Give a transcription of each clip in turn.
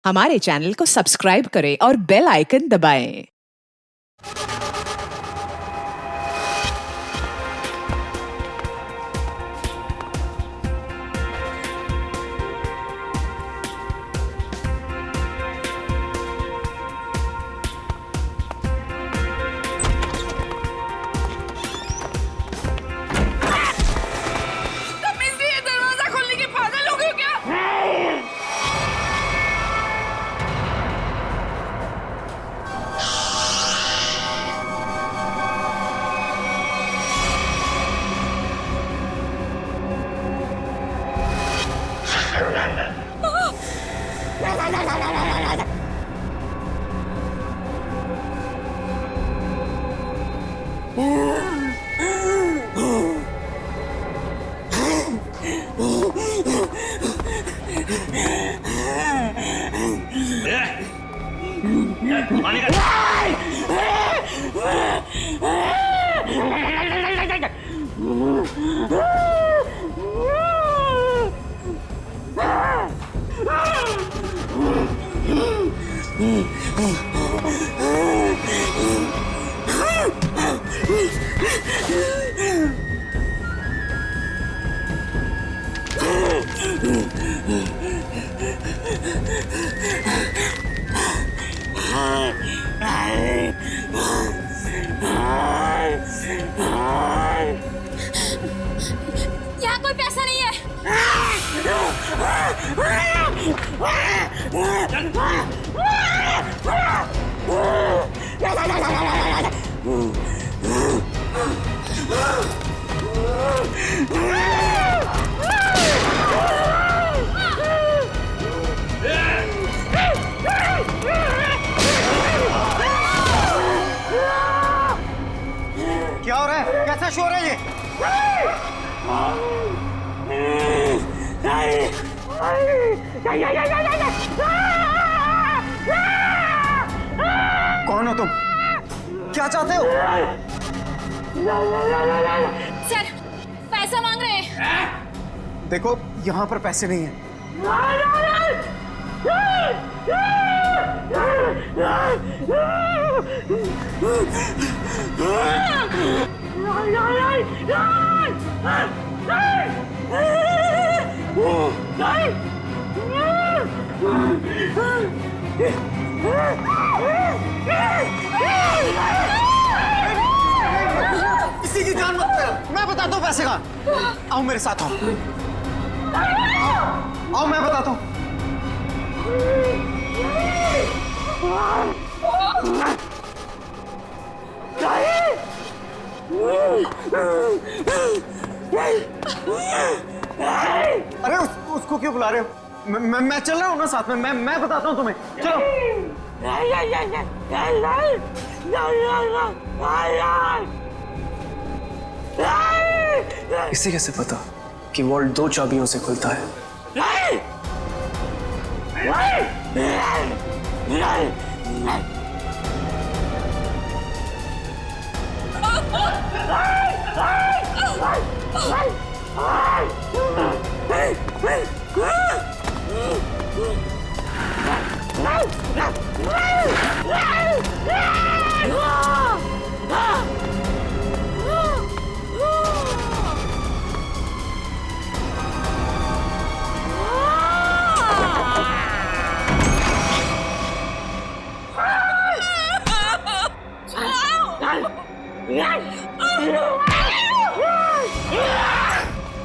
हमारे चैनल को सब्सक्राइब करें और बेल आइकन दबाएं। दरवाजा खोलने के पागल हो गए क्या? यहाँ कोई पैसा नहीं है। क्या हो रहा है? कैसा शोर है ये? कौन हो तुम? क्या चाहते हो? सर, पैसा मांग रहे हैं। देखो, यहाँ पर पैसे नहीं हैं। किसी की जान मत करो। मैं बताता हूँ पैसे का। आओ मेरे साथ आओ। आओ मैं बताता हूँ। अरे उसको क्यों बुला रहे हो? मैं चल रहा हूँ ना साथ में। मैं बताता हूँ तुम्हें। चलो। इसे कैसे पता कि वॉल्ट 2 चाबियों से खुलता है?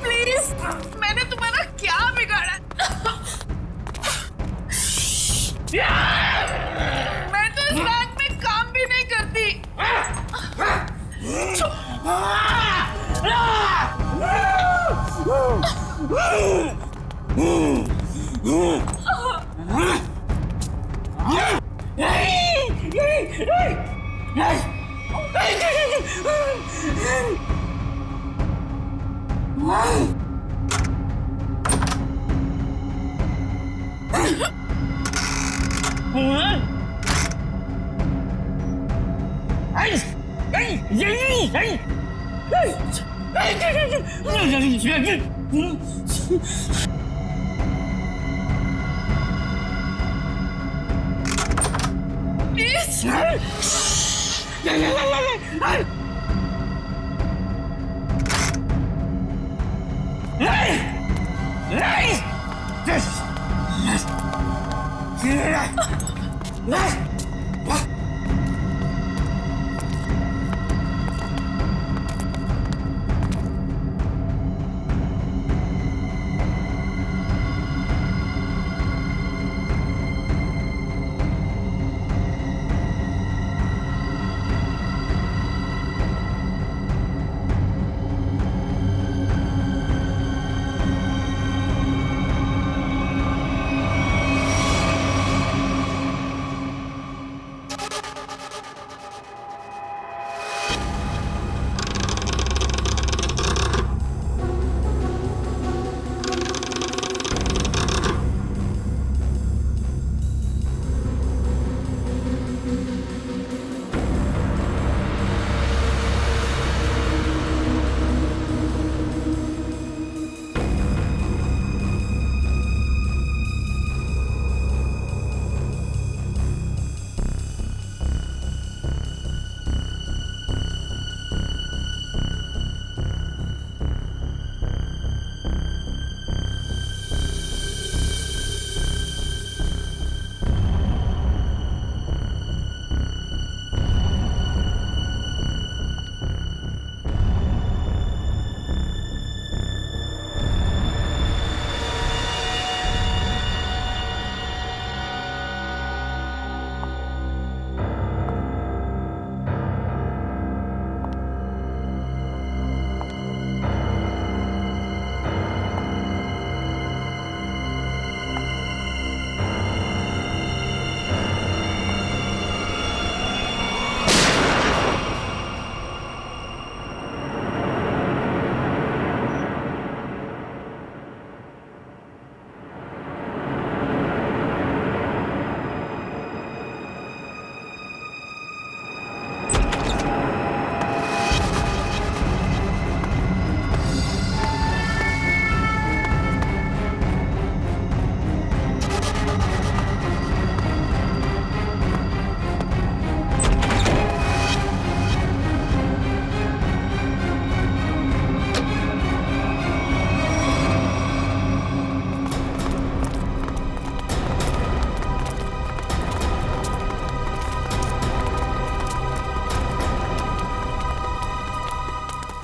प्लीज, मैंने तुम्हारा क्या बिगाड़ा? मैं तो इस बैंक में काम भी नहीं करती।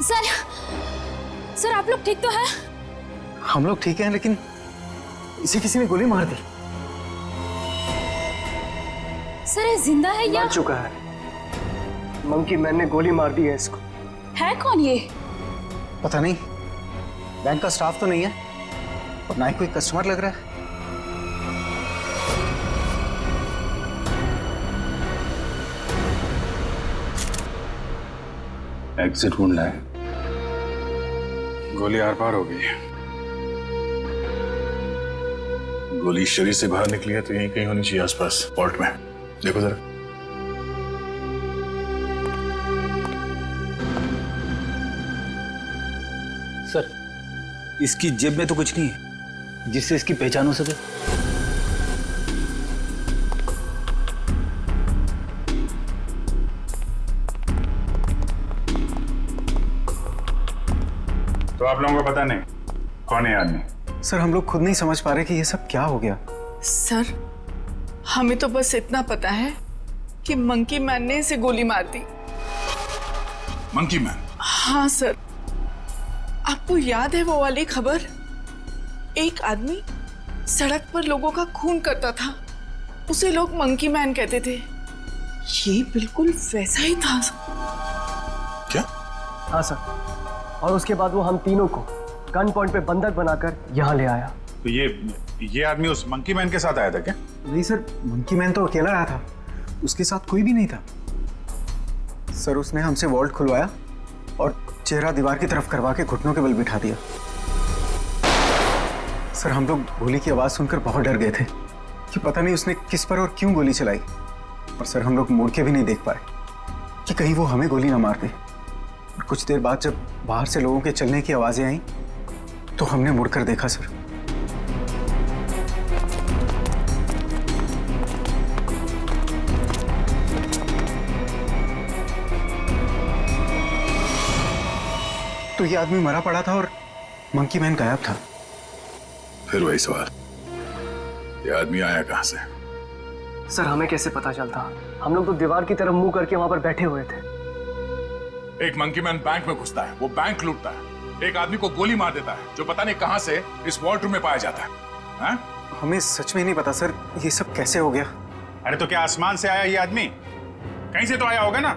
सर सर आप लोग ठीक तो हैं? हम लोग ठीक हैं, लेकिन इसे किसी ने गोली मार दी। सर ये जिंदा है या मर चुका है। मंकी मैन ने गोली मार दी है इसको। है कौन ये? पता नहीं, बैंक का स्टाफ तो नहीं है और ना ही कोई कस्टमर लग रहा है। एग्जिट ढूंढना है। गोली आर पार हो गई है। गोली शरीर से बाहर निकली है तो यहीं कहीं होनी चाहिए आसपास, वॉल्ट में। देखो जरा। सर, इसकी जेब में तो कुछ नहीं है जिससे इसकी पहचान हो सके। तो आप लोगों को पता नहीं कौन है आदमी? सर, हम लोग खुद नहीं समझ पा रहे कि ये सब क्या हो गया। सर, हमें तो बस इतना पता है कि मंकी मैन ने इसे गोली मार दी। Monkey man? हाँ सर, आपको याद है वो वाली खबर? एक आदमी सड़क पर लोगों का खून करता था, उसे लोग मंकी मैन कहते थे। ये बिल्कुल वैसा ही था। क्या? हाँ सर, और उसके बाद वो हम तीनों को गन पॉइंट पे बंधक बनाकर यहाँ ले आया। तो ये आदमी उस मंकी मैन के साथ आया था क्या? नहीं सर, मंकी मैन तो अकेला आया था, उसके साथ कोई भी नहीं था। सर, उसने हमसे वॉल्ट खुलवाया और चेहरा दीवार की तरफ करवा के घुटनों के बल बिठा दिया। सर, हम लोग गोली की आवाज सुनकर बहुत डर गए थे कि पता नहीं उसने किस पर और क्यों गोली चलाई। और सर, हम लोग मुड़ के भी नहीं देख पाए कि कहीं वो हमें गोली ना मार दे। और कुछ देर बाद जब बाहर से लोगों के चलने की आवाजें आई तो हमने मुड़कर देखा सर। ये आदमी मरा पड़ा था और मंकी मैन गायब था। फिर वही सवाल, ये आदमी आया कहां से? सर हमें कैसे पता चलता? हम लोग तो दीवार की तरफ मुंह करके वहां पर बैठे हुए थे। एक मंकी मैन बैंक में घुसता है, वो बैंक लूटता है, एक आदमी को गोली मार देता है जो पता नहीं कहां से इस वॉल्ट रूम में पाया जाता है। हाँ? हमें सच में नहीं पता सर, ये सब कैसे हो गया। अरे तो क्या आसमान से आया ये आदमी? कहीं से तो आया होगा ना।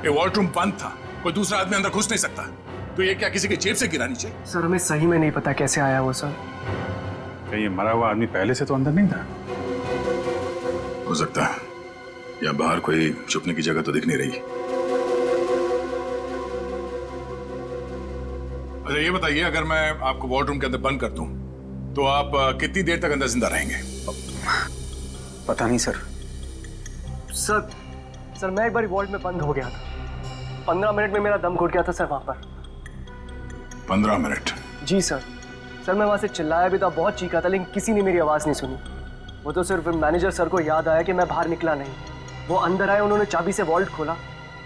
ये वॉल्ट रूम बंद था, कोई दूसरा आदमी अंदर घुस नहीं सकता, तो ये क्या किसी के जेब से गिरा नीचे? सर हमें सही में नहीं पता कैसे आया वो सर। कहीं ये मरा हुआ आदमी पहले से तो अंदर नहीं था? हो सकता है, या बाहर कोई छुपने की जगह तो दिख नहीं रही। अच्छा ये बताइए, अगर मैं आपको वॉल्ट रूम के अंदर बंद कर दूं तो आप कितनी देर तक अंदर जिंदा रहेंगे? पता नहीं सर। सर मैं एक बार वॉल्ट में बंद हो गया था, 15 मिनट में मेरा दम घुट गया था सर वहां पर। 15 मिनट? जी सर। सर मैं वहां से चिल्लाया भी था, बहुत चीखा था, लेकिन किसी ने मेरी आवाज नहीं सुनी। वो तो सिर्फ मैनेजर सर को याद आया कि मैं बाहर निकला नहीं। वो अंदर आए, उन्होंने चाबी से वॉल्ट खोला,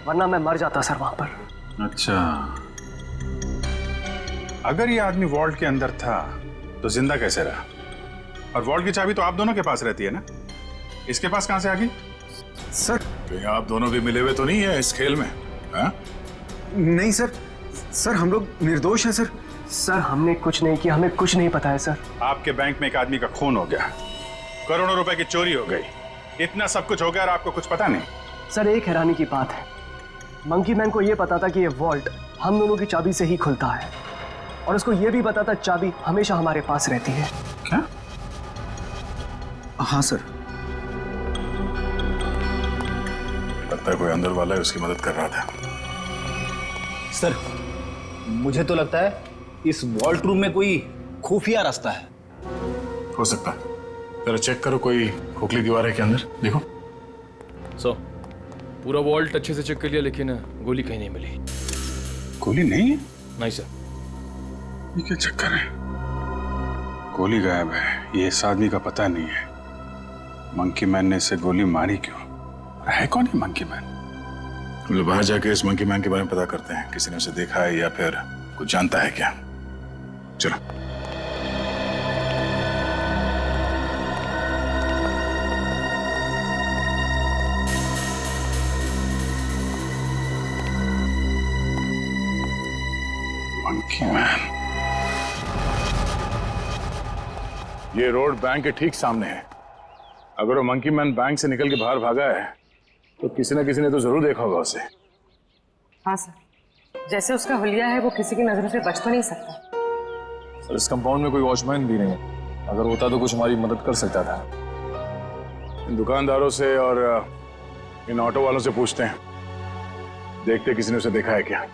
वरना मैं मर जाता सर वहां पर। अच्छा, अगर ये आदमी वॉल्ट के अंदर था तो जिंदा कैसे रहा? और वॉल्ट की चाबी तो आप दोनों के पास रहती है ना, इसके पास कहां से आ गई? सर कहीं आप दोनों भी मिले हुए तो नहीं है इस खेल में? हाँ? नहीं सर, सर हम लोग निर्दोष हैं सर। सर हमने कुछ नहीं किया, हमें कुछ नहीं पता है सर। आपके बैंक में एक आदमी का खून हो गया, करोड़ों रुपए की चोरी हो गई, इतना सब कुछ हो गया और आपको कुछ पता नहीं? सर एक हैरानी की बात है, मंकी मैन को यह पता था कि ये वॉल्ट हम दोनों की चाबी से ही खुलता है, और उसको यह भी पता था चाबी हमेशा हमारे पास रहती है। क्या? हाँ सर। लगता है कोई अंदर वाला है, उसकी मदद कर रहा था। सर मुझे तो लगता है इस वॉल्ट रूम में कोई खुफिया रास्ता है। हो सकता है, जरा चेक करो, कोई खोखली दीवार है क्या अंदर? देखो। पूरा वॉल्ट अच्छे से चेक कर लिया, लेकिन गोली कहीं नहीं मिली। गोली नहीं है? नहीं सर। ये क्या चक्कर है? गोली गायब है, ये इस आदमी का पता नहीं है। मंकी मैन ने इसे गोली मारी क्यों? है कौन है मंकी मैन? हम लोग बाहर जाके इस मंकी मैन के बारे में पता करते हैं, किसी ने उसे देखा है या फिर कुछ जानता है क्या। चलो। मंकी मैन, ये रोड बैंक के ठीक सामने है। अगर वो मंकी मैन बैंक से निकल के बाहर भागा है तो किसी न किसी ने तो जरूर देखा होगा उसे। हाँ सर, जैसे उसका हुलिया है वो किसी की नजरों से बच तो नहीं सकता। सर इस कंपाउंड में कोई वॉचमैन भी नहीं है, अगर होता तो कुछ हमारी मदद कर सकता था। इन दुकानदारों से और इन ऑटो वालों से पूछते हैं, देखते किसी ने उसे देखा है क्या।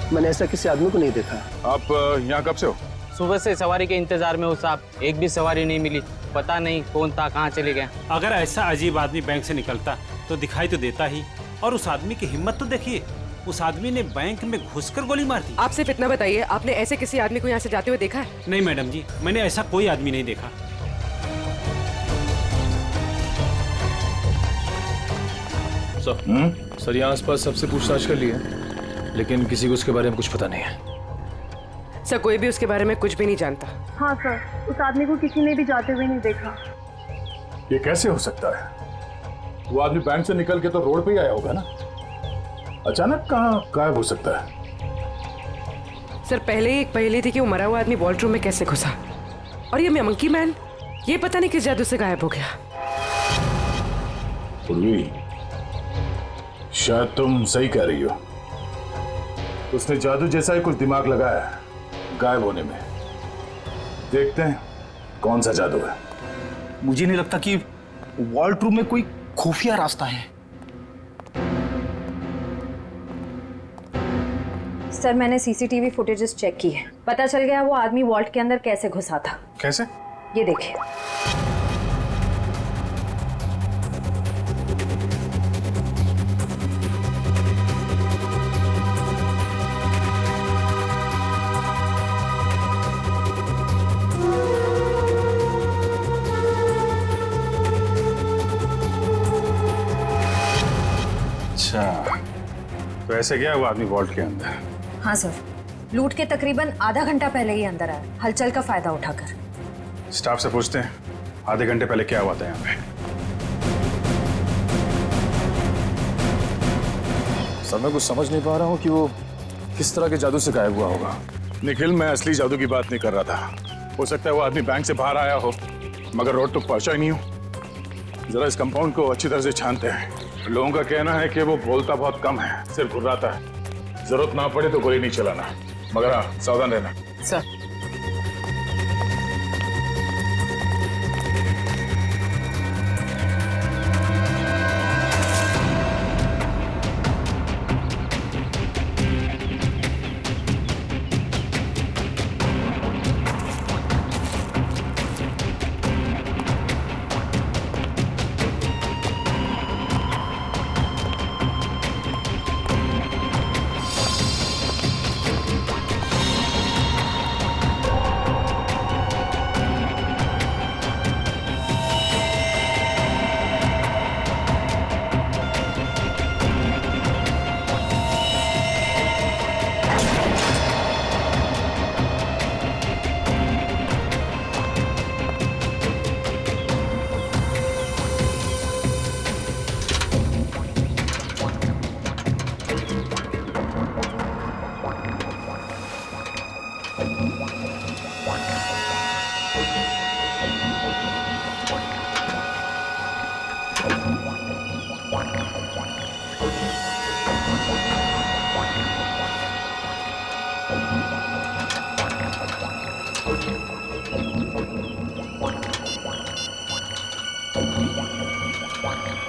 मैंने ऐसा किसी आदमी को नहीं देखा। आप यहाँ कब से हो? सुबह से सवारी के इंतजार में हो साहब, एक भी सवारी नहीं मिली, पता नहीं कौन था, कहाँ चले गया। अगर ऐसा अजीब आदमी बैंक से निकलता तो दिखाई तो देता ही, और उस आदमी की हिम्मत तो देखिए, उस आदमी ने बैंक में घुसकर गोली मार दी। आप सिर्फ इतना बताइए, आपने ऐसे किसी आदमी को यहाँ से जाते हुए देखा है? नहीं मैडम जी, मैंने ऐसा कोई आदमी नहीं देखा। सर यहाँ आसपास सबसे पूछताछ कर ली है, लेकिन किसी को उसके बारे में कुछ पता नहीं है। सर कोई भी उसके बारे में कुछ भी नहीं जानता। हाँ सर, उस आदमी को किसी ने भी जाते हुए नहीं देखा। ये कैसे हो सकता है? वो आदमी बैंक से निकल के तो रोड पे ही आया होगा ना, अचानक कहाँ गायब हो सकता है? सर पहले ही एक पहेली थी कि वो मरा हुआ आदमी वॉल्ट रूम में कैसे घुसा, और ये मंकी मैन ये पता नहीं किस जादू से गायब हो गया। पूर्वी, शायद तुम सही कह रही हो, उसने जादू जैसा ही कुछ दिमाग लगाया है गायब होने में। देखते हैं कौन सा जादू है। मुझे नहीं लगता कि वॉल्ट रूम में कोई खुफिया रास्ता है। सर मैंने सीसीटीवी फुटेजेस चेक की है, पता चल गया वो आदमी वॉल्ट के अंदर कैसे घुसा था। कैसे? ये देखिए। वैसे गया वो आदमी वॉल्ट के अंदर? हाँ सर, लूट के तकरीबन आधा घंटा पहले ही अंदर आया, हलचल का फायदा उठाकर। स्टाफ से पूछते हैं आधे घंटे पहले क्या हुआ था यहाँ पे। सर मैं कुछ समझ नहीं पा रहा हूँ कि वो किस तरह के जादू से गायब हुआ होगा। निखिल, मैं असली जादू की बात नहीं कर रहा था। हो सकता है वो आदमी बैंक से बाहर आया हो, मगर रोड तक पहुंचा ही नहीं हो। जरा इस कंपाउंड को अच्छी तरह से छानते हैं। लोगों का कहना है कि वो बोलता बहुत कम है, सिर्फ घुर्राता है। जरूरत ना पड़े तो गोली नहीं चलाना, मगर हाँ सावधान रहना। सर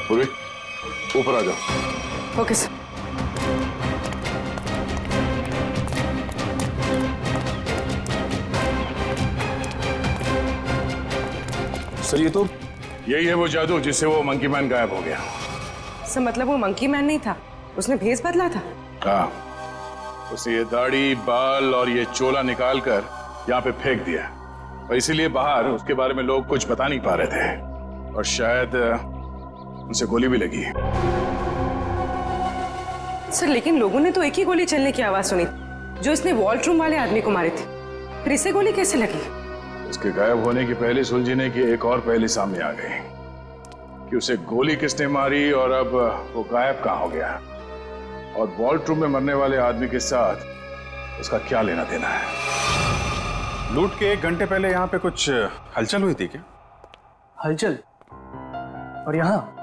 पूर्वी, ऊपर आ जाओ। Okay sir. सर ये तो यही है वो जादू जिससे वो मंकी मैन गायब हो गया। सर मतलब वो मंकी मैन नहीं था, उसने भेस बदला था। हाँ, उसने ये दाढ़ी, बाल और ये चोला निकाल कर यहाँ पे फेंक दिया, और इसीलिए बाहर उसके बारे में लोग कुछ बता नहीं पा रहे थे, और शायद उनसे गोली भी लगी। सर लेकिन लोगों ने तो एक ही गोली चलने की आवाज सुनी जो इसने वॉल्ट रूम वाले आदमी को मारी थी, फिर इसे गोली कैसे लगी? उसके गायब होने की पहले सुलझने की एक और पहली सामने आ गई कि उसे गोली किसने मारी और अब वो गायब कहाँ हो गया, और वॉल्ट रूम में मरने वाले आदमी के साथ उसका क्या लेना देना है। लूट के 1 घंटे पहले यहाँ पे कुछ हलचल हुई थी क्या? हलचल? और यहाँ?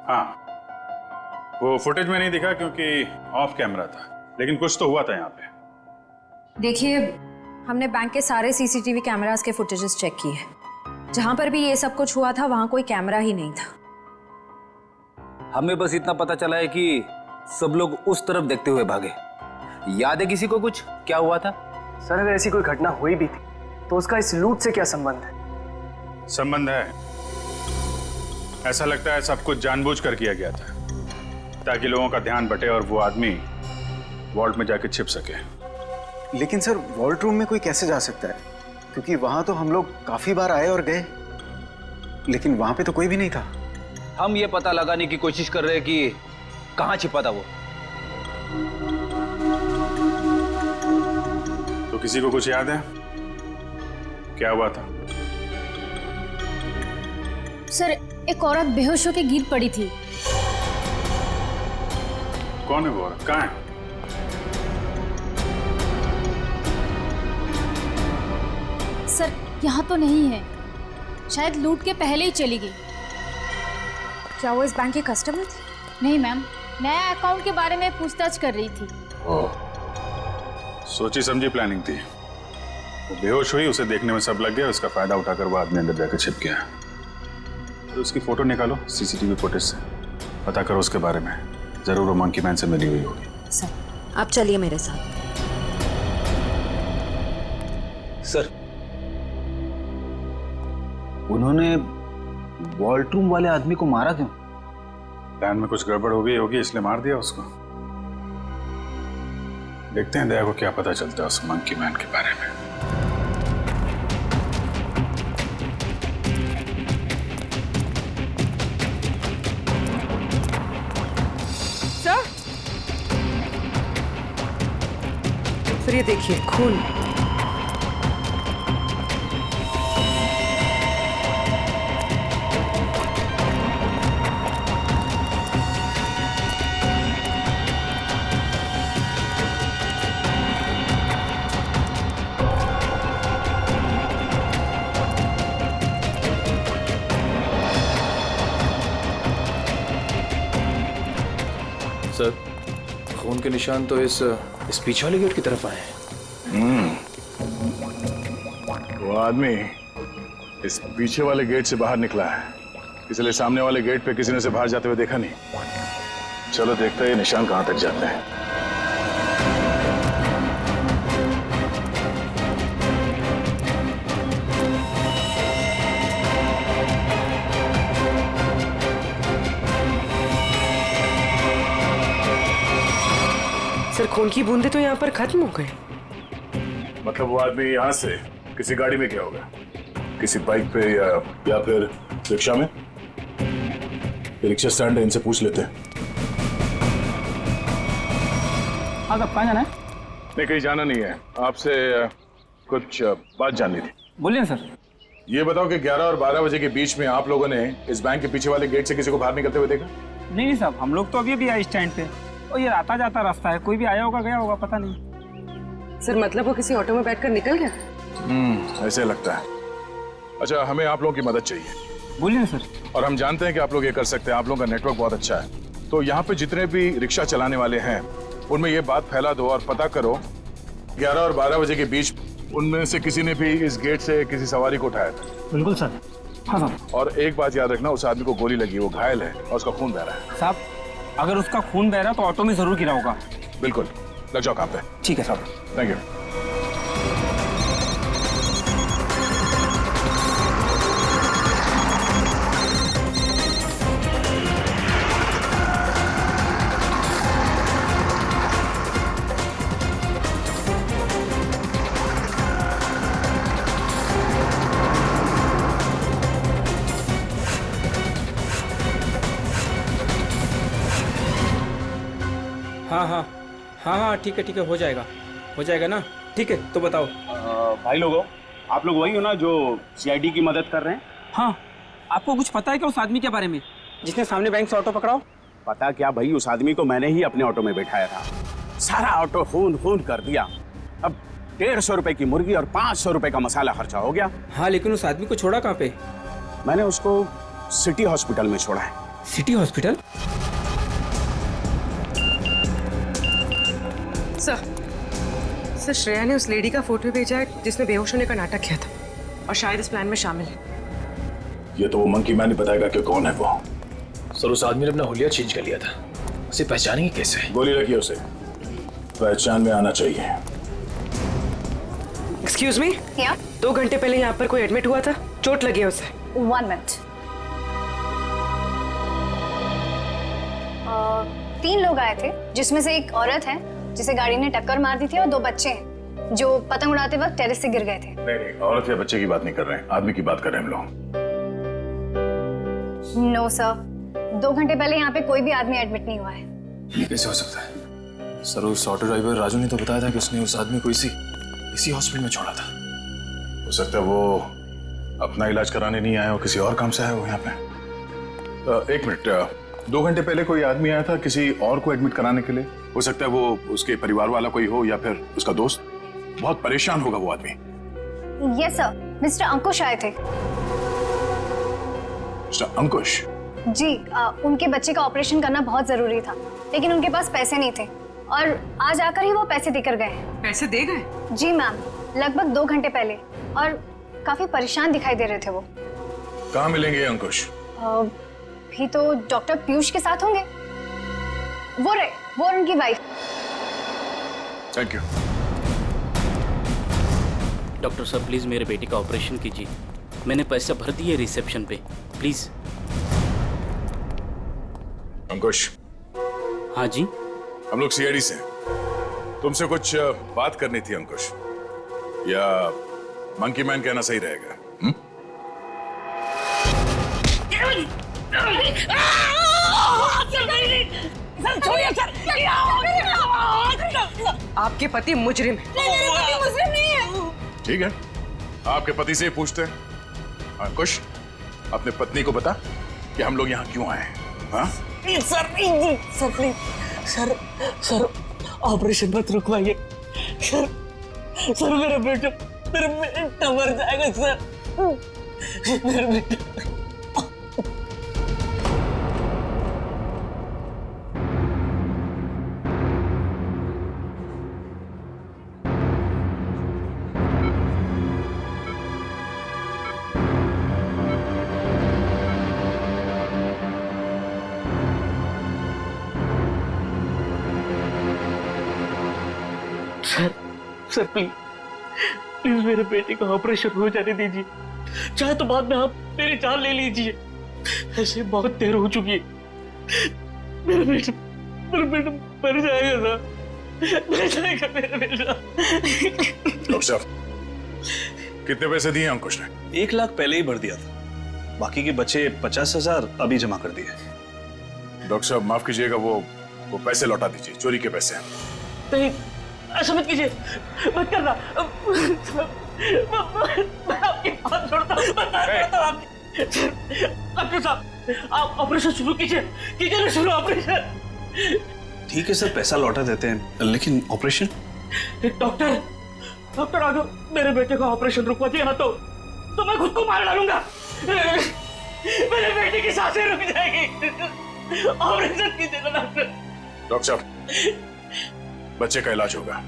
हाँ, वो फुटेज में नहीं दिखा क्योंकि ऑफ कैमरा था, लेकिन कुछ तो हुआ था यहाँ पे। देखिए, हमने बैंक के सारे सीसीटीवी कैमरास के फुटेजेस चेक किए हैं। जहां पर भी ये सब कुछ हुआ था वहां कोई कैमरा ही नहीं था। हमें बस इतना पता चला है कि सब लोग उस तरफ देखते हुए भागे। याद है किसी को कुछ क्या हुआ था? सर अगर ऐसी कोई घटना हुई भी थी तो उसका इस लूट से क्या संबंध है? संबंध है, ऐसा लगता है सब कुछ जानबूझकर किया गया था ताकि लोगों का ध्यान बटे और वो आदमी वॉल्ट में जाके छिप सके। लेकिन सर, वॉल्ट रूम में कोई कैसे जा सकता है? क्योंकि वहां तो हम लोग काफी बार आए और गए, लेकिन वहां पे तो कोई भी नहीं था। हम ये पता लगाने की कोशिश कर रहे हैं कि कहाँ छिपा था वो। तो किसी को कुछ याद है क्या हुआ था? सर, एक औरत बेहोश होकर गिर पड़ी थी। कौन है वो औरत? कहाँ है? सर यहाँ तो नहीं है, शायद लूट के पहले ही चली गई। क्या वो इस बैंक की कस्टमर थी? नहीं मैम, नया अकाउंट के बारे में पूछताछ कर रही थी। सोची समझी प्लानिंग थी। वो बेहोश हुई, उसे देखने में सब लग गया, उसका फायदा उठाकर वो आदमी अंदर जाकर छिप गया। तो उसकी फोटो निकालो सीसीटीवी फुटेज से, पता करो उसके बारे में, जरूर वो मंकी मैन से मिली हुई होगी। सर आप चलिए मेरे साथ। सर उन्होंने वॉल्ट रूम वाले आदमी को मारा क्यों? प्लान में कुछ गड़बड़ हो गई होगी इसलिए मार दिया उसको। देखते हैं दया को क्या पता चलता है उस मंकी मैन के बारे में। सर सर ये देखिए खून। सर खून के निशान तो इस पीछे वाले गेट की तरफ आए हैं। वो आदमी इस पीछे वाले गेट से बाहर निकला है, इसलिए सामने वाले गेट पे किसी ने उसे बाहर जाते हुए देखा नहीं। चलो देखते हैं ये निशान कहां तक जाते हैं। सर खून की बूंदे तो यहाँ पर खत्म हो गए। मतलब वो आदमी यहाँ से किसी गाड़ी में गया होगा, किसी बाइक पे या फिर रिक्शा में। ये रिक्शा स्टैंड है, इनसे पूछ लेते हैं। हाँ साहब, कहाँ जाना है? नहीं कहीं जाना नहीं है, आपसे कुछ बात जाननी थी। बोलिए सर। ये बताओ कि 11 और 12 बजे के बीच में आप लोगों ने इस बैंक के पीछे वाले गेट से किसी को बाहर निकलते हुए देखा? नहीं साहब, हम लोग तो अभी आए स्टैंड पे और ये आता जाता रास्ता है, कोई भी आया होगा गया होगा पता नहीं। सर मतलब वो किसी ऑटो में बैठकर निकल गया? ऐसे लगता है। अच्छा, हमें आप लोगों की मदद चाहिए। बोलिए सर। और हम जानते हैं कि आप लोग ये कर सकते हैं, आप लोगों का नेटवर्क बहुत अच्छा है। तो यहाँ पे जितने भी रिक्शा चलाने वाले हैं उनमें ये बात फैला दो और पता करो 11 और 12 बजे के बीच उनमें से किसी ने भी इस गेट से किसी सवारी को उठाया था। बिल्कुल सर। हाँ साहब। और एक बात याद रखना, उस आदमी को गोली लगी, वो घायल है और उसका खून बह रहा है। साहब अगर उसका खून बह रहा तो ऑटो में जरूर गिरा होगा। बिल्कुल, लग जाओ काम पे। ठीक है साहब। Thank you. हाँ ठीक है हो जाएगा ना। ठीक है तो बताओ। भाई लोगों, आप लोग वही हो ना जो सीआईडी की मदद कर रहे हैं? हाँ, आपको कुछ पता है क्या उस आदमी के बारे में जिसने सामने बैंक से ऑटो पकड़ाओ? पता क्या भाई, उस आदमी को मैंने ही अपने ऑटो में बैठाया था। सारा ऑटो खून कर दिया। अब 150 रुपए की मुर्गी और 500 रुपए का मसाला खर्चा हो गया। हाँ लेकिन उस आदमी को छोड़ा कहाँ पे? मैंने उसको सिटी हॉस्पिटल में छोड़ा है। City hospital? सर श्रेया ने उस लेडी का फोटो भेजा है जिसने बेहोश होने का नाटक किया था और शायद इस प्लान में शामिल है। ये तो वो मंकी मैन ही बताएगा कि कौन है वो। सर उस आदमी ने अपना हुलिया चेंज कर लिया था, उसे पहचानेंगे कैसे? गोली लगी उसे, पहचान में आना चाहिए। एक्सक्यूज मी, 2 घंटे पहले यहाँ पर कोई एडमिट हुआ था, चोट लगी है उसे। 1 मिनट। 3 लोग आए थे जिसमें से एक औरत है जिसे गाड़ी ने टक्कर मार दी थी और 2 बच्चे हैं जो पतंग उड़ाते वक्त टेरेस से गिर गए थे। नहीं, औरत या बच्चे की बात नहीं कर रहे हैं, आदमी की बात कर रहे हैं हम लोग। नो सर, 2 घंटे पहले यहाँ पे कोई भी आदमी एडमिट नहीं हुआ है। ये कैसे हो सकता है? सर उस ऑटो ड्राइवर राजू ने तो बताया था कि उसने उस आदमी को इसी हॉस्पिटल में छोड़ा था। हो सकता है वो अपना इलाज कराने नहीं आया हो, किसी और काम से आया हो यहाँ पे। 1 मिनट, 2 घंटे पहले कोई आदमी आया था किसी और को एडमिट कराने के लिए। हो सकता है वो उसके परिवार वाला कोई हो या फिर उसका दोस्त। बहुत परेशान होगा वो आदमी। यस सर, मिस्टर अंकुश आए थे। मिस्टर अंकुश? जी, उनके बच्चे का ऑपरेशन करना बहुत जरूरी था लेकिन उनके पास पैसे नहीं थे और आज आकर ही वो पैसे देकर गए। पैसे दे गए? जी मैम, लगभग 2 घंटे पहले, और काफी परेशान दिखाई दे रहे थे वो। कहाँ मिलेंगे अंकुश? भी तो डॉक्टर पीयूष के साथ होंगे। वो उनकी वाइफ। Thank you. डॉक्टर साहब प्लीज मेरे बेटे का ऑपरेशन कीजिए, मैंने पैसे भर दिए रिसेप्शन पे, प्लीज। अंकुश। हाँ जी। हम लोग सीआईडी से हैं, तुमसे कुछ बात करनी थी अंकुश, या मंकी मैन कहना सही रहेगा? छोड़िए सर। आपके पति मुजरिम है। नहीं, मेरे पति मुजरिम नहीं है। ठीक है, आपके पति से ही पूछते हैं। अंकुश, अपने पत्नी को बता कि हम लोग यहाँ क्यों आए हैं। हाँ? सर प्लीज सर ऑपरेशन मत रुकवाइए सर मेरा बेटा मर जाएगा सर मेरा बेटा। सर प्लीज मेरे बेटे का ऑपरेशन हो जाने दीजिए, चाहे तो बाद में आप मेरी जान ले लीजिए। ऐसे बहुत देर हो चुकी है। मेरा बेटा मर जाएगा सर, मर जाएगा मेरा बेटा। डॉक्टर साहब, कितने पैसे दिए अंकुश ने? 1 लाख पहले ही भर दिया था, बाकी के बचे 50,000 अभी जमा कर दिए। डॉक्टर साहब माफ कीजिएगा, वो पैसे लौटा दीजिए, चोरी के पैसे हैं। नहीं, ऐसा मत कीजिए, मत करना। मैं आपके हाथ जोड़ता हूँ। डॉक्टर साहब, आप ऑपरेशन शुरू कीजिए ना शुरू ऑपरेशन। ठीक है सर, पैसा लौटा देते हैं, लेकिन ऑपरेशन? डॉक्टर अगर मेरे बेटे का ऑपरेशन रुकवा दिया ना तो मैं खुद को मार डालूंगा। मेरे बेटे की सांसें रुक जाएगी। ऑपरेशन कीजिएगा डॉक्टर। डॉक्टर साहब, बच्चे का इलाज होगा,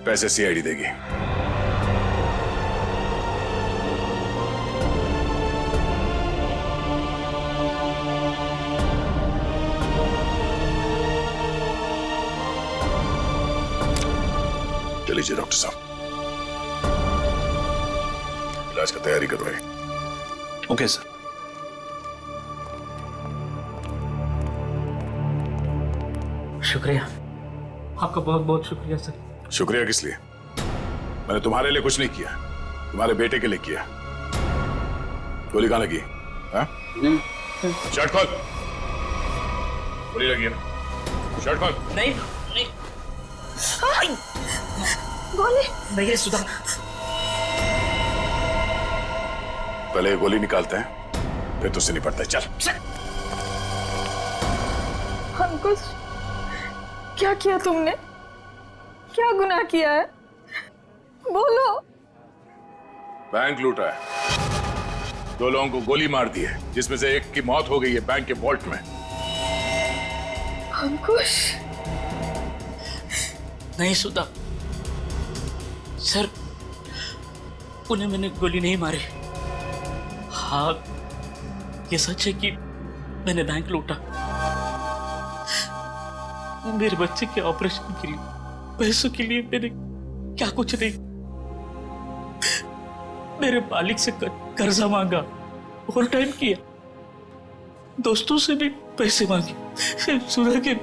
पैसे सीआईडी देगी। चलिए डॉक्टर साहब, इलाज का तैयारी करवाइए। Okay sir. शुक्रिया, आपका बहुत बहुत शुक्रिया सर। शुक्रिया किस लिए? मैंने तुम्हारे लिए कुछ नहीं किया, तुम्हारे बेटे के लिए किया। गोली कहाँ लगी? शर्ट खोल। गोली लगी है ना? शर्ट खोल। नहीं गोली नहीं है सुधा। पहले गोली निकालते हैं, फिर तुझसे निपटते हैं। चल। अंकुश, क्या किया तुमने? क्या गुनाह किया है? बोलो। बैंक लूटा है, 2 लोगों को गोली मार दी है, जिसमें से एक की मौत हो गई है बैंक के वॉल्ट में। अंकुश, नहीं सुधा सर, उन्हें मैंने गोली नहीं मारी। हाँ, ये सच है कि मैंने बैंक लूटा। मेरे बच्चे के ऑपरेशन के लिए, पैसों के लिए मैंने क्या कुछ नहीं, मेरे मालिक से कर्जा मांगा, ओवर टाइम किया, दोस्तों से भी पैसे मांगे, सुना के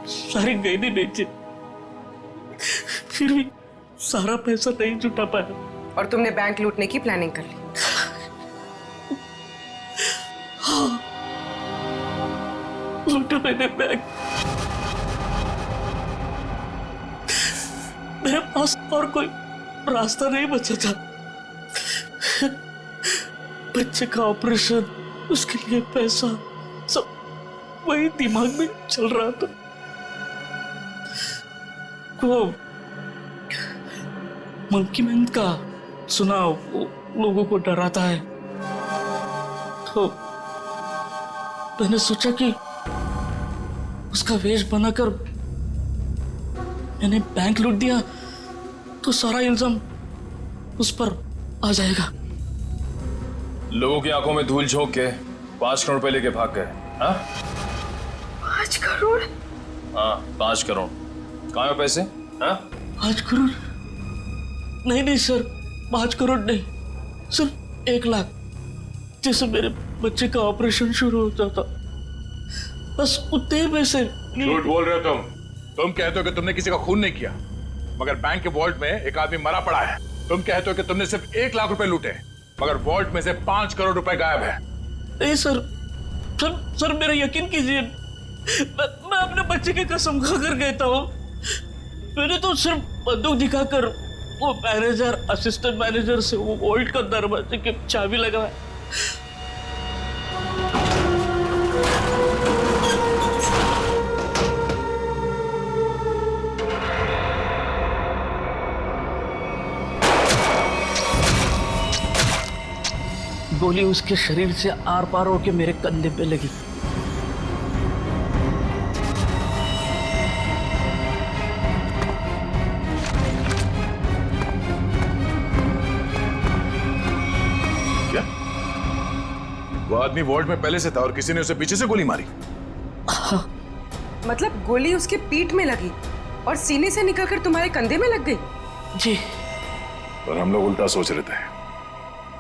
सारे गहने बेचे, फिर भी सारा पैसा नहीं जुटा पाया। और तुमने बैंक लूटने की प्लानिंग कर ली? हाँ, लूटा मैंने बैंक। मेरे पास और कोई रास्ता नहीं बचा था। बच्चे का ऑपरेशन, उसके लिए पैसा, सब वही दिमाग में चल रहा था। वो मंकी मैन का सुना, लोगों को डराता है, तो मैंने सोचा कि उसका वेश बनाकर मैंने बैंक लूट दिया तो सारा इल्जाम उस पर आ जाएगा। लोगों की आंखों में धूल झोंक के 5 करोड़ रुपए लेके भाग गए। हाँ? 5 करोड़? हाँ, 5 करोड़। कहाँ है पैसे? हाँ? 5 करोड़? नहीं सर, 5 करोड़ नहीं, सिर्फ 1 लाख। जैसे मेरे बच्चे का ऑपरेशन शुरू हो जाता, बस उतने ही पैसे। झूठ बोल रहे हो तुम कहते हो कि तुमने किसी का खून नहीं किया, मगर बैंक के वॉल्ट में एक आदमी मरा पड़ा है। तुम कहते हो कि तुमने सिर्फ 1 लाख रुपए लूटे, मगर वॉल्ट में से 5 करोड़ रुपए गायब है। नहीं सर मेरा यकीन कीजिए, मैं अपने बच्चे की कसम खाकर कहता हूँ, मैंने तो सिर्फ बंदूक दिखाकर वो मैनेजर असिस्टेंट मैनेजर से वो वॉल्ट का दरवाजे की चाबी लगाया। गोली उसके शरीर से आर पार होकर मेरे कंधे पे लगी। क्या वो आदमी वॉल्ट में पहले से था और किसी ने उसे पीछे से गोली मारी? मतलब गोली उसके पीठ में लगी और सीने से निकलकर तुम्हारे कंधे में लग गई? जी। पर हम लोग उल्टा सोच रहे थे,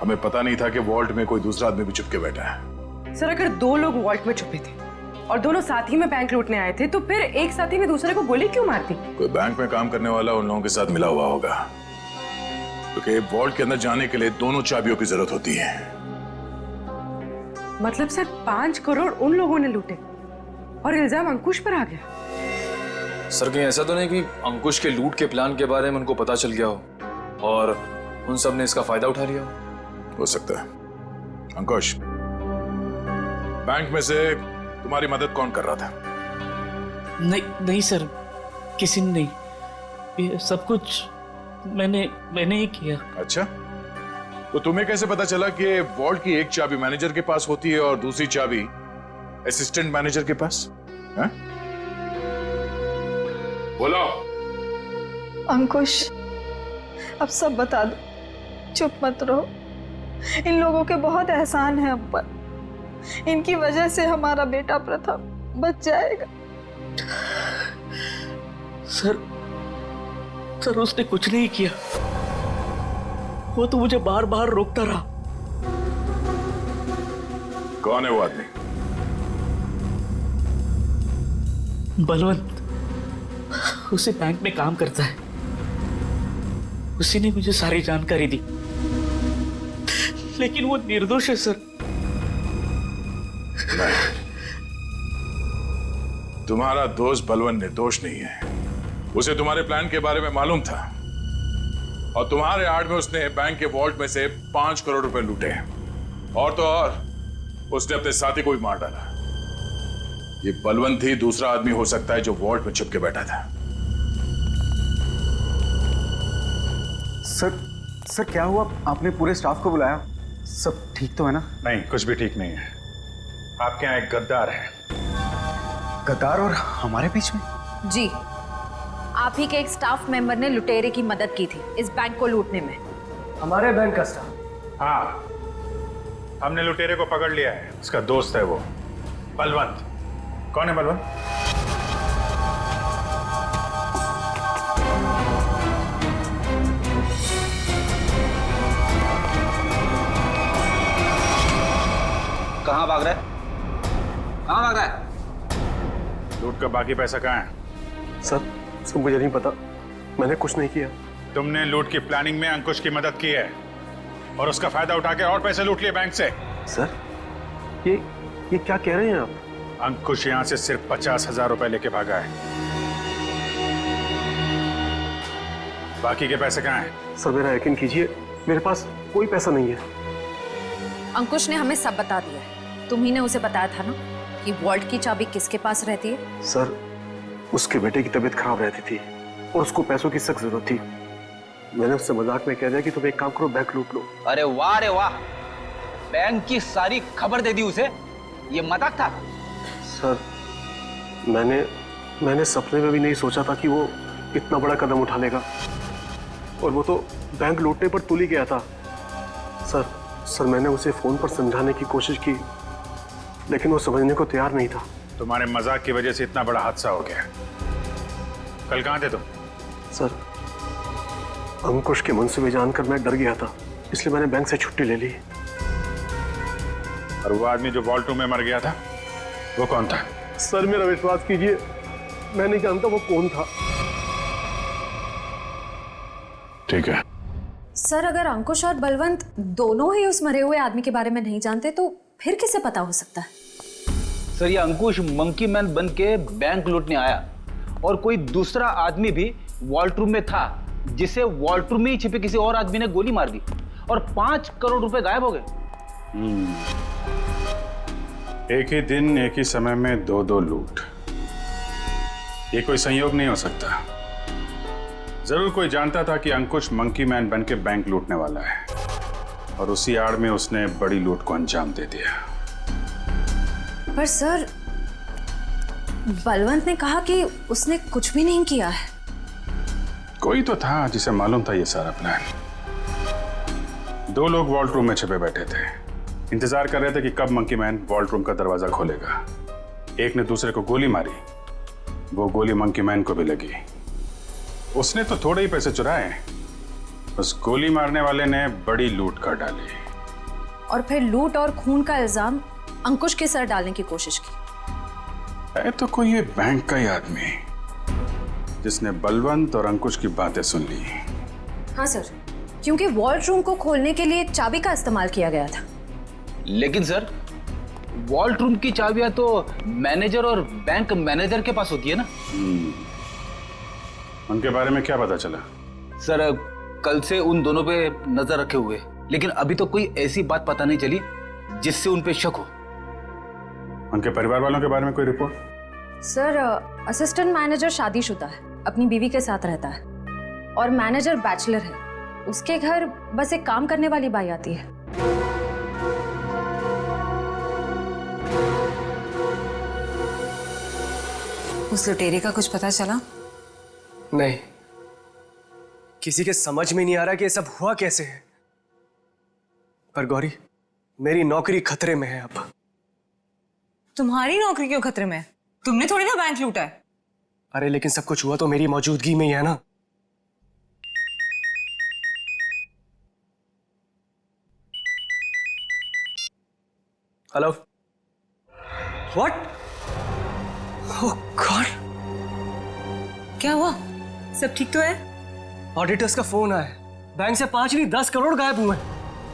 हमें पता नहीं था कि वॉल्ट में कोई दूसरा आदमी भी छुप के बैठा है। सर अगर दो लोग वॉल्ट में छुपे थे और दोनों साथ ही में बैंक लूटने आए थे तो फिर एक साथी ने दूसरे को गोली क्यों मार दी? कोई बैंक में काम करने वाला उन लोगों के साथ मिला हुआ होगा, क्योंकि वॉल्ट के अंदर जाने के लिए दोनों चाबियों की जरूरत होती है। मतलब सर 5 करोड़ उन लोगों ने लूटे और इल्जाम अंकुश पर आ गया। सर कहीं ऐसा तो नहीं कि अंकुश के लूट के प्लान के बारे में उनको पता चल गया हो और उन सब ने इसका फायदा उठा लिया हो सकता है। अंकुश, बैंक में से तुम्हारी मदद कौन कर रहा था? नहीं सर, किसी ने नहीं। ये सब कुछ मैंने ही किया। अच्छा, तो तुम्हें कैसे पता चला कि वॉल्ट की एक चाबी मैनेजर के पास होती है और दूसरी चाबी असिस्टेंट मैनेजर के पास? है? बोलो। अंकुश, अब सब बता दो, चुप मत रहो। इन लोगों के बहुत एहसान है हम पर। इनकी वजह से हमारा बेटा प्रथम बच जाएगा। सर उसने कुछ नहीं किया, वो तो मुझे बार बार रोकता रहा। कौन है वो आदमी? बलवंत, उसी बैंक में काम करता है। उसी ने मुझे सारी जानकारी दी, लेकिन वो निर्दोष है सर। नहीं, तुम्हारा दोस्त बलवंत निर्दोष नहीं है। उसे तुम्हारे प्लान के बारे में मालूम था और तुम्हारे आड़ में उसने बैंक के वॉल्ट में से 5 करोड़ रुपए लूटे। और तो और उसने अपने साथी को भी मार डाला। ये बलवंत ही दूसरा आदमी हो सकता है जो वॉल्ट में छुप के बैठा था। सर क्या हुआ? आपने पूरे स्टाफ को बुलाया? सब ठीक तो है ना? नहीं, कुछ भी ठीक नहीं है। आपके यहाँ एक गद्दार है। गद्दार और हमारे बीच में? जी, आप ही के एक स्टाफ मेंबर ने लुटेरे की मदद की थी इस बैंक को लूटने में। हमारे बैंक का स्टाफ? हाँ, हमने लुटेरे को पकड़ लिया है। उसका दोस्त है वो बलवंत। कौन है बलवंत? कहाँ भाग रहा है? कहाँ भाग रहा है? लूट का बाकी पैसा कहाँ है? सर मुझे नहीं पता, मैंने कुछ नहीं किया। तुमने लूट की प्लानिंग में अंकुश की मदद की है और उसका फायदा उठा के और पैसे लूट लिए बैंक से। सर ये क्या कह रहे हैं आप? अंकुश यहां से सिर्फ 50,000 रुपए लेके भागा है। बाकी के पैसे कहाँ हैं? सर मेरा यकीन कीजिए, मेरे पास कोई पैसा नहीं है। अंकुश ने हमें सब बता दिया है। तुम ही ने उसे बताया था ना कि वॉल्ट की चाबी किसके पास रहती है? सर उसके बेटे की तबीयत खराब रहती थी और उसको पैसों की सख्त जरूरत थी। मैंने उससे मजाक में कह दिया कि तुम एक काम करो, बैंक लूट लो। अरे वाह रे वाह, बैंक की सारी खबर दे दी उसे। ये मजाक था? सर मैंने सपने में भी नहीं सोचा था कि वो इतना बड़ा कदम उठा लेगा, और वो तो बैंक लूटने पर तुल ही गया था। सर मैंने उसे फोन पर समझाने की कोशिश की, लेकिन वो समझने को तैयार नहीं था। तुम्हारे मजाक की वजह से इतना बड़ा हादसा हो गया। कल कहाँ थे तुम? सर अंकुश के मंसूबे जानकर मैं डर गया था, इसलिए मैंने बैंक से छुट्टी ले ली। और वो आदमी जो वॉल्ट रूम में मर गया था, वो कौन था? सर मेरा विश्वास कीजिए, मैं नहीं जानता वो कौन था। ठीक है सर, अगर अंकुश और बलवंत दोनों ही उस मरे हुए आदमी के बारे में नहीं जानते तो फिर किसे पता हो सकता है? सर ये अंकुश मंकी मैन बन के बैंक लूटने आया और कोई दूसरा आदमी भी वॉल्ट रूम में था, जिसे वॉल्ट रूम में ही छिपे किसी और आदमी ने गोली मार दी और 5 करोड़ रुपए गायब हो गए। एक ही दिन एक ही समय में दो लूट, ये कोई संयोग नहीं हो सकता। जरूर कोई जानता था कि अंकुश मंकी मैन बन के बैंक लूटने वाला है और उसी आड़ में उसने बड़ी लूट को अंजाम दे दिया। पर सर, बलवंत ने कहा कि उसने कुछ भी नहीं किया है। कोई तो था जिसे मालूम था ये सारा प्लान। 2 लोग वॉल्ट रूम में छिपे बैठे थे, इंतजार कर रहे थे कि कब मंकी मैन वॉल्ट रूम का दरवाजा खोलेगा। एक ने दूसरे को गोली मारी, वो गोली मंकी मैन को भी लगी। उसने तो थोड़े ही पैसे चुराए, उस गोली मारने वाले ने बड़ी लूट कर डाली और फिर लूट और खून का इल्जाम अंकुश के सर डालने की कोशिश की। है तो कोई ये बैंक का ही आदमी जिसने बलवंत और अंकुश की बातें सुन ली। हाँ सर, क्योंकि वॉल्ट रूम को खोलने के लिए चाबी का इस्तेमाल किया गया था। लेकिन सर, वॉल्ट रूम की चाबियां तो मैनेजर और बैंक मैनेजर के पास होती है ना। उनके बारे में क्या पता चला? सर, कल से उन दोनों पे नजर रखे हुए, लेकिन अभी तो कोई ऐसी बात पता नहीं चली जिससे उन पे शक हो। उनके परिवार वालों के बारे में कोई रिपोर्ट? सर, असिस्टेंट मैनेजर शादीशुदा है, अपनी बीवी के साथ रहता है और मैनेजर बैचलर है। उसके घर बस एक काम करने वाली बाई आती है। उस लुटेरे का कुछ पता चला? नहीं, किसी के समझ में नहीं आ रहा कि ये सब हुआ कैसे है। पर गौरी, मेरी नौकरी खतरे में है अब। तुम्हारी नौकरी क्यों खतरे में है? तुमने थोड़ी ना बैंक लूटा है। अरे लेकिन सब कुछ हुआ तो मेरी मौजूदगी में ही है ना। Hello, what? ओह गॉड, क्या हुआ? सब ठीक तो है? ऑडिटर्स का फोन आया, बैंक से 5 नहीं 10 करोड़ गायब हुए।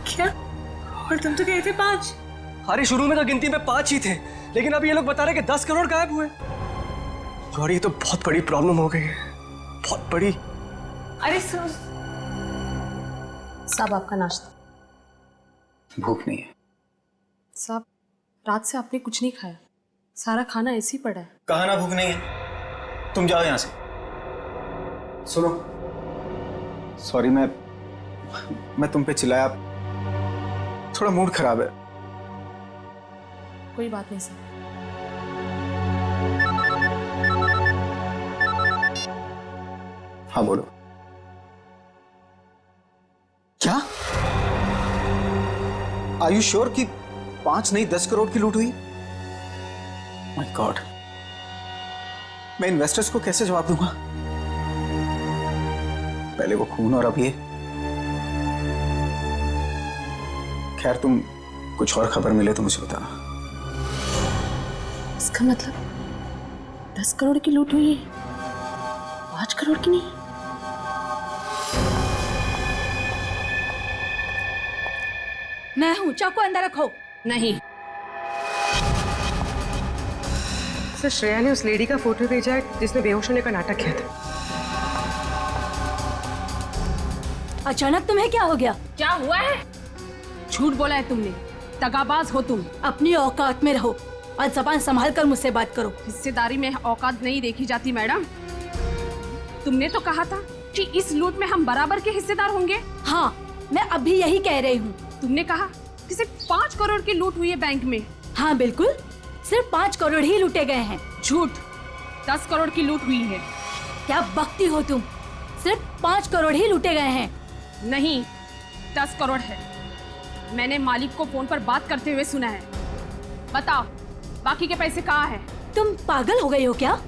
क्या? और तुम तो कह रहे थे 5। अरे शुरू में तो गिनती में 5 ही थे, लेकिन अभी ये लोग बता रहे कि 10 करोड़ गायब हुए। गौरी, ये तो बहुत बड़ी प्रॉब्लम हो गई है, बहुत बड़ी। अरे सर, साहब आपका नाश्ता। भूख नहीं है साहब, रात से आपने कुछ नहीं खाया, सारा खाना ऐसे ही पड़ा है। कहा ना भूख नहीं है, तुम जाओ यहां से। सुनो, सॉरी, मैं तुम पे चिल्लाया, थोड़ा मूड खराब है। कोई बात नहीं सर। हाँ बोलो। क्या? आर यू श्योर कि 5 नहीं 10 करोड़ की लूट हुई? माय गॉड, मैं इन्वेस्टर्स को कैसे जवाब दूंगा? पहले वो खून और अब ये। खैर, तुम कुछ और खबर मिले तो मुझे बताना। इसका मतलब 10 करोड़ की लूट हुई है, 5 करोड़ की नहीं। मैं हूं, चाकू अंदर रखो। नहीं। सर, श्रेया ने उस लेडी का फोटो भेजा है जिसने बेहोश होने का नाटक किया था। अचानक तुम्हें क्या हो गया? क्या हुआ है? झूठ बोला है तुमने, दगाबाज हो तुम। अपनी औकात में रहो और जबान संभाल कर मुझसे बात करो। हिस्सेदारी में औकात नहीं देखी जाती मैडम। तुमने तो कहा था कि इस लूट में हम बराबर के हिस्सेदार होंगे। हाँ, मैं अभी यही कह रही हूँ। तुमने कहा कि सिर्फ 5 करोड़ की लूट हुई है बैंक में। हाँ बिल्कुल, सिर्फ 5 करोड़ ही लूटे गए हैं। झूठ, 10 करोड़ की लूट हुई है। क्या बकती हो तुम? सिर्फ 5 करोड़ ही लूटे गए हैं। नहीं, 10 करोड़ है। मैंने मालिक को फोन पर बात करते हुए सुना है। बताओ, बाकी के पैसे कहाँ हैं? तुम पागल हो गई हो क्या?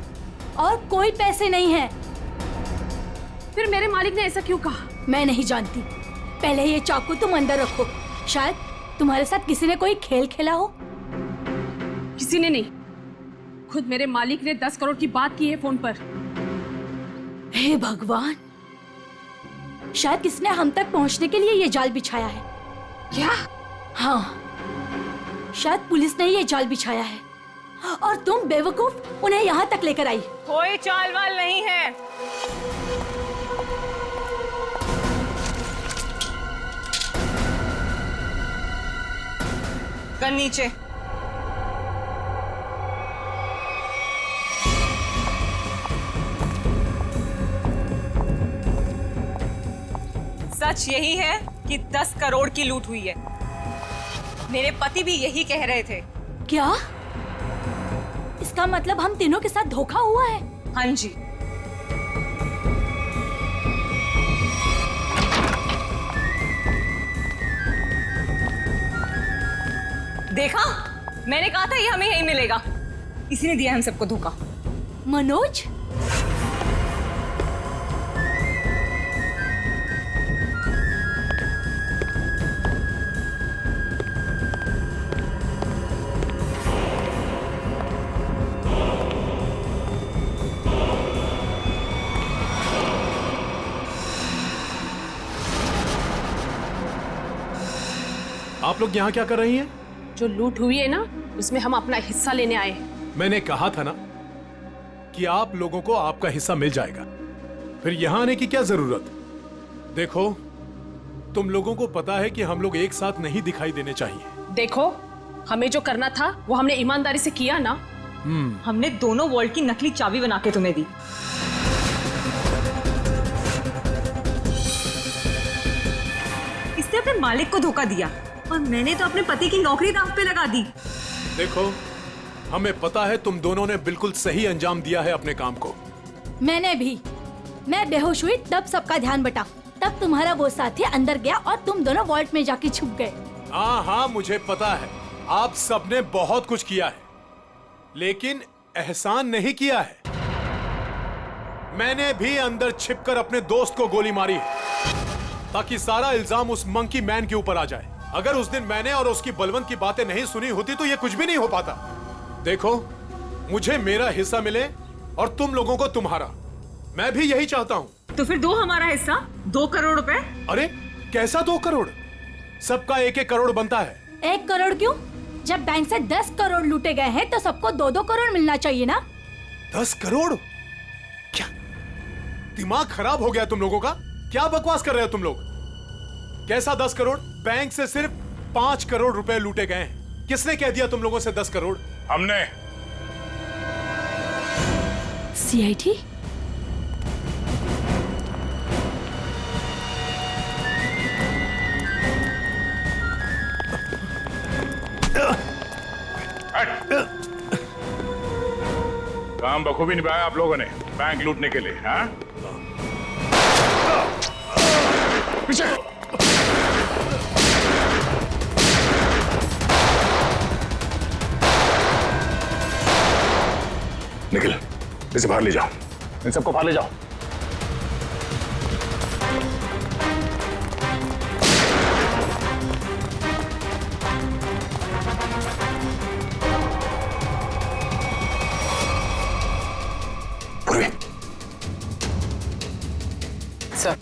और कोई पैसे नहीं है। फिर मेरे मालिक ने ऐसा क्यों कहा? मैं नहीं जानती। पहले ये चाकू तुम अंदर रखो। शायद तुम्हारे साथ किसी ने कोई खेल खेला हो। किसी ने नहीं, खुद मेरे मालिक ने 10 करोड़ की बात की है फोन पर। हे भगवान, शायद किसने हम तक पहुंचने के लिए ये जाल बिछाया है। क्या? हाँ, शायद पुलिस ने ये जाल बिछाया है और तुम बेवकूफ उन्हें यहाँ तक लेकर आई। कोई चाल वाल नहीं है। गन नीचे। सच यही है कि 10 करोड़ की लूट हुई है। मेरे पति भी यही कह रहे थे। क्या? इसका मतलब हम तीनों के साथ धोखा हुआ है? हाँ जी। देखा, मैंने कहा था ये हमें यही मिलेगा। इसी ने दिया हम सबको धोखा। मनोज? आप लोग यहाँ क्या कर रही हैं? जो लूट हुई है ना, उसमें हम अपना हिस्सा लेने आए हैं। मैंने कहा था ना कि आप लोगों को आपका हिस्सा मिल जाएगा, फिर यहाँ आने की क्या जरूरत? देखो, तुम लोगों को पता है कि हम लोग एक साथ नहीं दिखाई देने चाहिए। देखो, हमें जो करना था वो हमने ईमानदारी से किया ना। हमने दोनों वॉल्ट की नकली चाबी बना के तुम्हें दी। इसने अपने मालिक को धोखा दिया और मैंने तो अपने पति की नौकरी दांव पे लगा दी। देखो, हमें पता है तुम दोनों ने बिल्कुल सही अंजाम दिया है अपने काम को। मैंने भी। मैं बेहोश हुई तब सबका ध्यान बटा। तब तुम्हारा वो साथी अंदर गया और तुम दोनों वॉल्ट में जाके छुप गए। हाँ हाँ, मुझे पता है आप सबने बहुत कुछ किया है, लेकिन एहसान नहीं किया है। मैंने भी अंदर छिपकर अपने दोस्त को गोली मारी है ताकि सारा इल्जाम उस मंकी मैन के ऊपर आ जाए। अगर उस दिन मैंने और उसकी बलवंत की बातें नहीं सुनी होती तो ये कुछ भी नहीं हो पाता। देखो, मुझे मेरा हिस्सा मिले और तुम लोगों को तुम्हारा। मैं भी यही चाहता हूँ। तो फिर दो हमारा हिस्सा, 2 करोड़ रुपए। अरे कैसा 2 करोड़? सबका 1-1 करोड़ बनता है। 1 करोड़ क्यों? जब बैंक से 10 करोड़ लूटे गए हैं तो सबको 2-2 करोड़ मिलना चाहिए ना। 10 करोड़? क्या दिमाग खराब हो गया तुम लोगों का? क्या बकवास कर रहे हो तुम लोग? कैसा 10 करोड़? बैंक से सिर्फ 5 करोड़ रुपए लूटे गए हैं। किसने कह दिया तुम लोगों से 10 करोड़? हमने। सीआईडी? काम बखूबी निभाया आप लोगों ने बैंक लूटने के लिए। हाँ, पीछे। निखिल, इसे बाहर ले जाओ। इन सबको बाहर ले जाओ। Sir,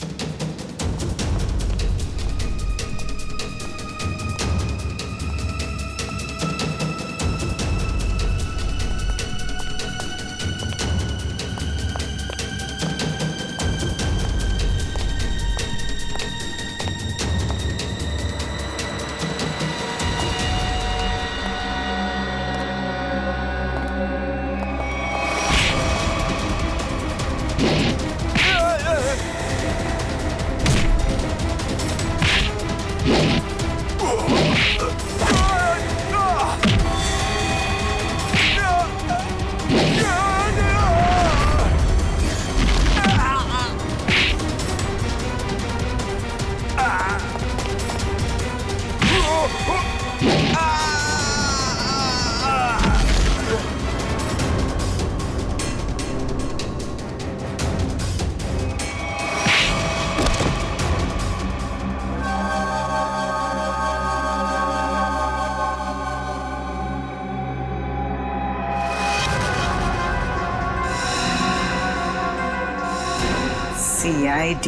CID।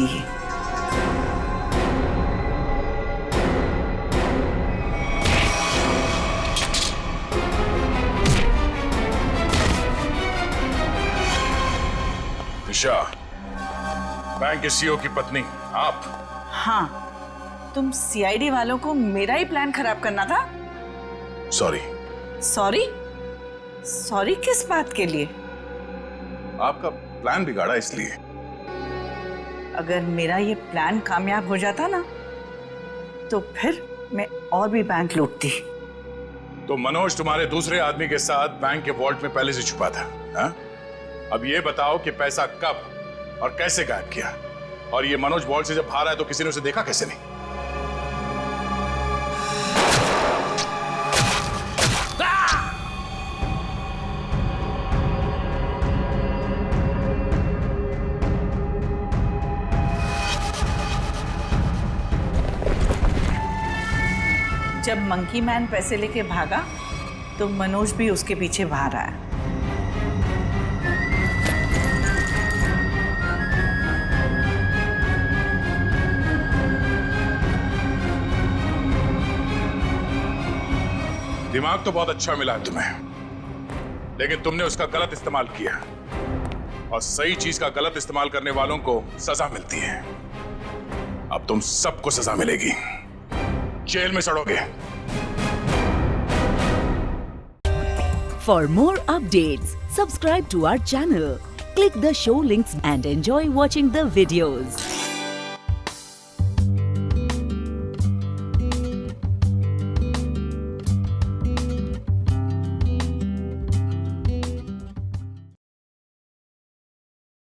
ईशा, बैंक के सीईओ की पत्नी आप? हाँ, तुम CID वालों को मेरा ही प्लान खराब करना था? सॉरी। सॉरी? सॉरी किस बात के लिए? आपका प्लान बिगाड़ा इसलिए। अगर मेरा ये प्लान कामयाब हो जाता ना तो फिर मैं और भी बैंक लूटती। तो मनोज तुम्हारे दूसरे आदमी के साथ बैंक के वॉल्ट में पहले से छुपा था, हा? अब ये बताओ कि पैसा कब और कैसे गायब किया? और ये मनोज वॉल्ट से जब बाहर आया तो किसी ने उसे देखा कैसे नहीं? जब मंकी मैन पैसे लेके भागा तो मनोज भी उसके पीछे बाहर आया। दिमाग तो बहुत अच्छा मिला है तुम्हें, लेकिन तुमने उसका गलत इस्तेमाल किया और सही चीज का गलत इस्तेमाल करने वालों को सजा मिलती है। अब तुम सबको सजा मिलेगी, जेल में सड़ोगे। For more updates, subscribe to our channel, click the show links and enjoy watching the videos.